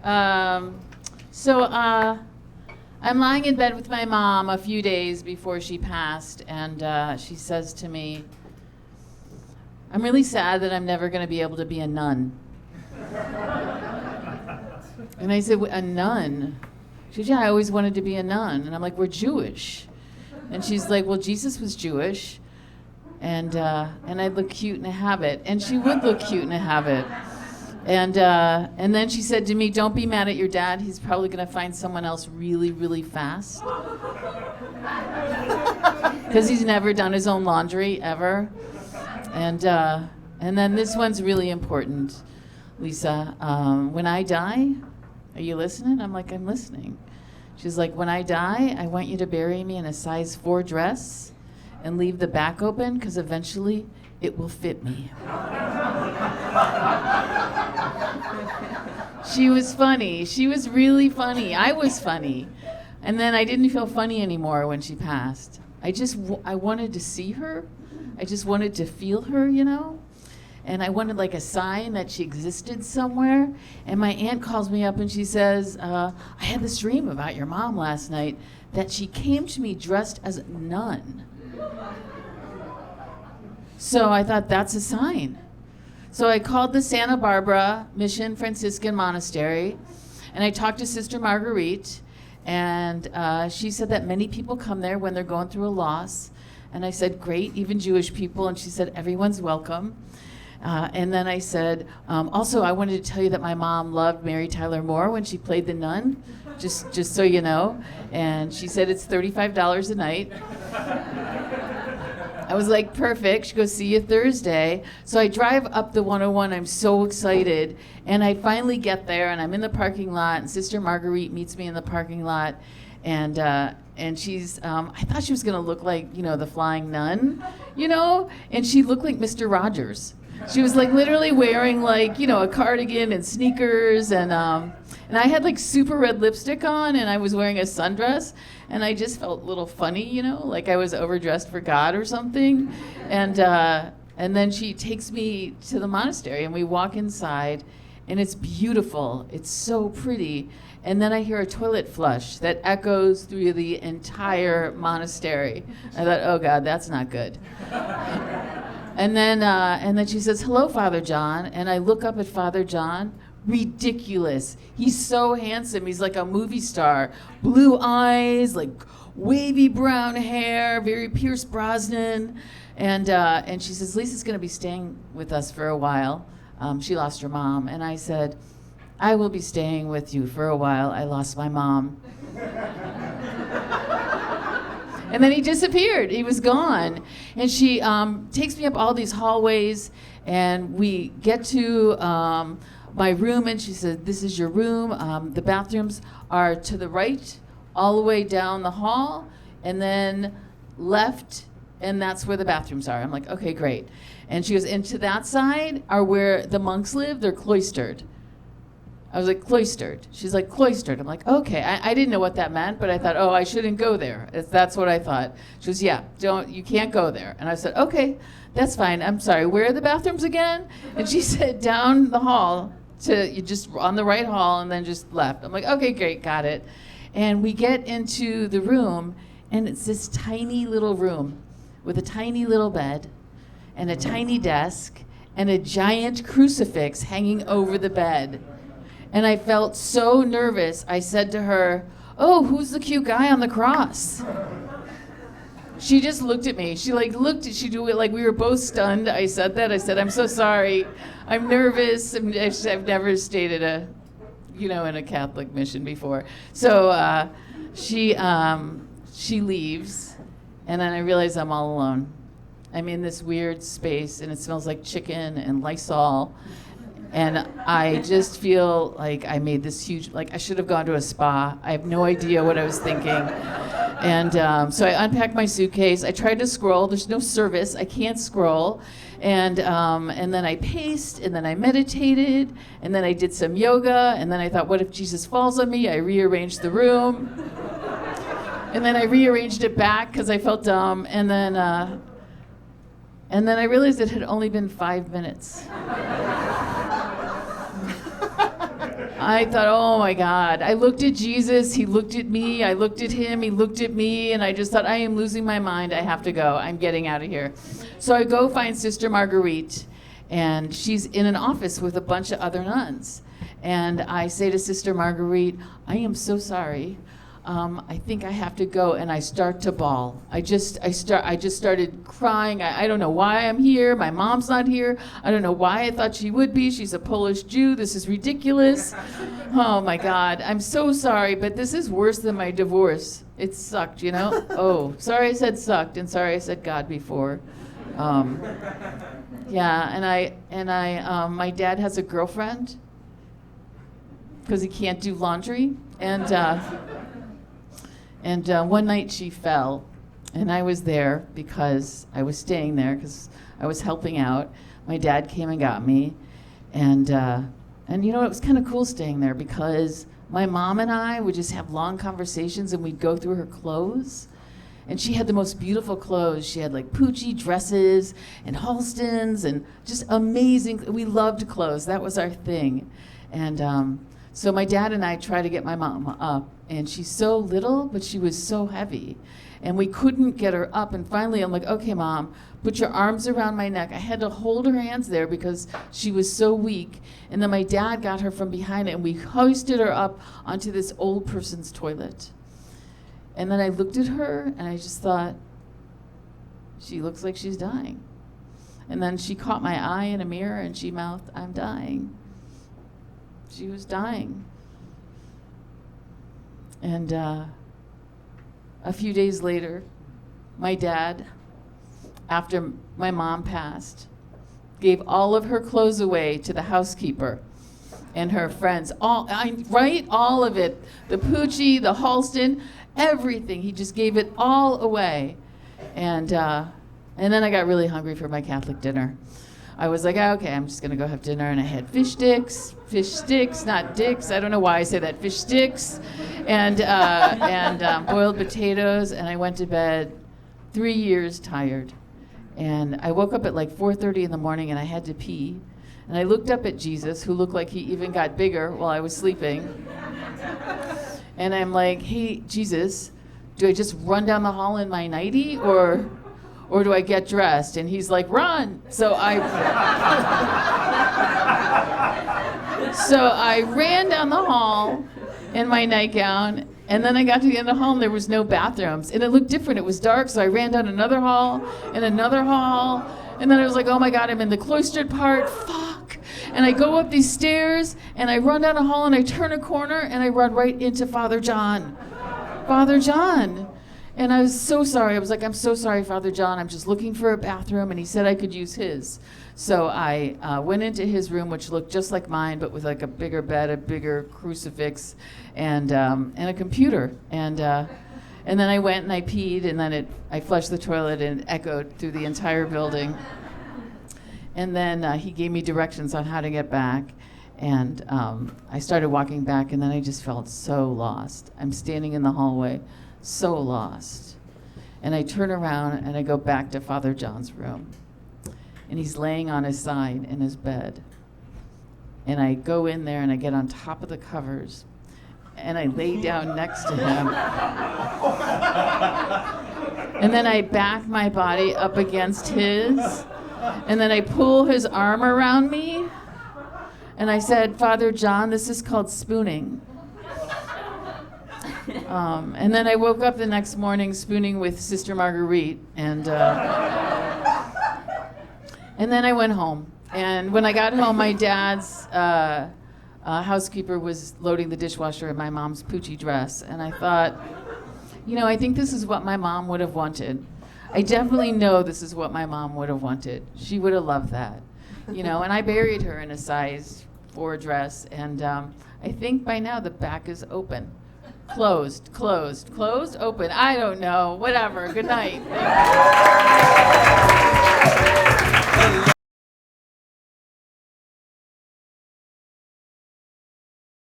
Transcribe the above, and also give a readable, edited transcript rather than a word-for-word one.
Um, I'm lying in bed with my mom a few days before she passed, and she says to me, "I'm really sad that I'm never going to be able to be a nun." And I said, "A nun?" She said, "Yeah, I always wanted to be a nun." And I'm like, "We're Jewish." And she's like, "Well, Jesus was Jewish. And I'd look cute in a habit." And she would look cute in a habit. And then she said to me, "Don't be mad at your dad. He's probably going to find someone else really, really fast." Because he's never done his own laundry, ever. And then this one's really important, Lisa. When I die, are you listening? I'm like, "I'm listening." She's like, "When I die, I want you to bury me in a size 4 dress and leave the back open, because eventually it will fit me." She was funny. She was really funny. I was funny. And then I didn't feel funny anymore when she passed. I wanted to see her. I just wanted to feel her, you know? And I wanted like a sign that she existed somewhere. And my aunt calls me up and she says, "I had this dream about your mom last night, that she came to me dressed as a nun." So I thought, that's a sign. So I called the Santa Barbara Mission Franciscan Monastery, and I talked to Sister Marguerite, and she said that many people come there when they're going through a loss. And I said, "Great, even Jewish people." And she said, "Everyone's welcome." And then I said, "Also, I wanted to tell you that my mom loved Mary Tyler Moore when she played the nun, just so you know." And she said, "It's $35 a night." I was like, "Perfect." She goes, "See you Thursday." So I drive up the 101. I'm so excited. And I finally get there, and I'm in the parking lot, and Sister Marguerite meets me in the parking lot. And she's, I thought she was going to look like, the flying nun, And she looked like Mr. Rogers. She was like literally wearing like, a cardigan and sneakers, and I had like super red lipstick on, and I was wearing a sundress, and I just felt a little funny, like I was overdressed for God or something. And then she takes me to the monastery, and we walk inside, and it's beautiful. It's so pretty. And then I hear a toilet flush that echoes through the entire monastery. I thought, oh God, that's not good. And then she says, "Hello, Father John." And I look up at Father John. Ridiculous. He's so handsome. He's like a movie star. Blue eyes, like wavy brown hair, very Pierce Brosnan. And she says, "Lisa's going to be staying with us for a while. She lost her mom." And I said, "I will be staying with you for a while. I lost my mom." And then he disappeared. He was gone. And she takes me up all these hallways, and we get to my room, and she said, "This is your room. The bathrooms are to the right, all the way down the hall, and then left, and that's where the bathrooms are." I'm like, "Okay, great." And she goes, "And to that side are where the monks live. They're cloistered." I was like, "Cloistered?" She's like, "Cloistered." I'm like, "Okay." I didn't know what that meant, but I thought, oh, I shouldn't go there. That's what I thought. She goes, "Yeah, you can't go there." And I said, "Okay, that's fine. I'm sorry. Where are the bathrooms again?" And she said, "Down the hall, you just on the right hall, and then just left." I'm like, "Okay, great, got it." And we get into the room, and it's this tiny little room with a tiny little bed and a tiny desk and a giant crucifix hanging over the bed. And I felt so nervous. I said to her, "Oh, who's the cute guy on the cross?" She just looked at me. She we were both stunned. I said that. I said, "I'm so sorry. I'm nervous." I've never stayed at in a Catholic mission before. So she leaves, and then I realize I'm all alone. I'm in this weird space, and it smells like chicken and Lysol. And I just feel like I made this huge, I should have gone to a spa. I have no idea what I was thinking. And so I unpacked my suitcase. I tried to scroll. There's no service. I can't scroll. And then I paced, and then I meditated, and then I did some yoga, and then I thought, what if Jesus falls on me? I rearranged the room. And then I rearranged it back because I felt dumb. And then I realized it had only been 5 minutes. I thought, oh my God. I looked at Jesus, he looked at me, I looked at him, he looked at me, and I just thought, I am losing my mind, I have to go, I'm getting out of here. So I go find Sister Marguerite, and she's in an office with a bunch of other nuns. And I say to Sister Marguerite, I am so sorry. I think I have to go, and I start to bawl. I just started crying. I don't know why I'm here. My mom's not here. I don't know why I thought she would be. She's a Polish Jew. This is ridiculous. Oh my God, I'm so sorry, but this is worse than my divorce. It sucked, you know? Oh, sorry I said sucked, and sorry I said God before. Yeah, and my dad has a girlfriend because he can't do laundry, and one night she fell, and I was there because I was staying there because I was helping out. My dad came and got me, and you know, it was kind of cool staying there because my mom and I would just have long conversations, and we'd go through her clothes. And she had the most beautiful clothes. She had like Pucci dresses and Halstons and just amazing. We loved clothes. That was our thing. And so my dad and I tried to get my mom up, and she's so little, but she was so heavy. And we couldn't get her up. And finally, I'm like, okay, Mom, put your arms around my neck. I had to hold her hands there because she was so weak. And then my dad got her from behind it, and we hoisted her up onto this old person's toilet. And then I looked at her, and I just thought, she looks like she's dying. And then she caught my eye in a mirror, and she mouthed, I'm dying. She was dying. And a few days later, my dad, after my mom passed, gave all of her clothes away to the housekeeper and her friends. All of it. The Pucci, the Halston, everything. He just gave it all away. And then I got really hungry for my Catholic dinner. I was like, okay, I'm just gonna go have dinner, and I had fish sticks, not dicks. I don't know why I say that, fish sticks, and boiled potatoes, and I went to bed 3 years tired. And I woke up at like 4:30 in the morning, and I had to pee. And I looked up at Jesus, who looked like he even got bigger while I was sleeping. And I'm like, hey, Jesus, do I just run down the hall in my nightie, or do I get dressed? And he's like, run. So I ran down the hall in my nightgown, and then I got to the end of the hall, and there was no bathrooms. And it looked different. It was dark, so I ran down another hall, and another hall, and then I was like, oh my God, I'm in the cloistered part, fuck. And I go up these stairs, and I run down a hall, and I turn a corner, and I run right into Father John. Father John. And I was so sorry. I was like, I'm so sorry, Father John. I'm just looking for a bathroom. And he said I could use his. So I went into his room, which looked just like mine, but with like a bigger bed, a bigger crucifix, and a computer. And then I went and I peed, and then I flushed the toilet, and it echoed through the entire building. And then he gave me directions on how to get back. And I started walking back, and then I just felt so lost. I'm standing in the hallway, so lost. And I turn around, and I go back to Father John's room. And he's laying on his side in his bed. And I go in there, and I get on top of the covers, and I lay down next to him. And then I back my body up against his, and then I pull his arm around me, and I said, Father John, this is called spooning. And then I woke up the next morning spooning with Sister Marguerite, and then I went home. And when I got home, my dad's housekeeper was loading the dishwasher in my mom's Pucci dress, and I thought, you know, I think this is what my mom would have wanted. I definitely know this is what my mom would have wanted. She would have loved that, you know. And I buried her in a size 4 dress, and I think by now the back is open. Closed, open. I don't know. Whatever. Good night.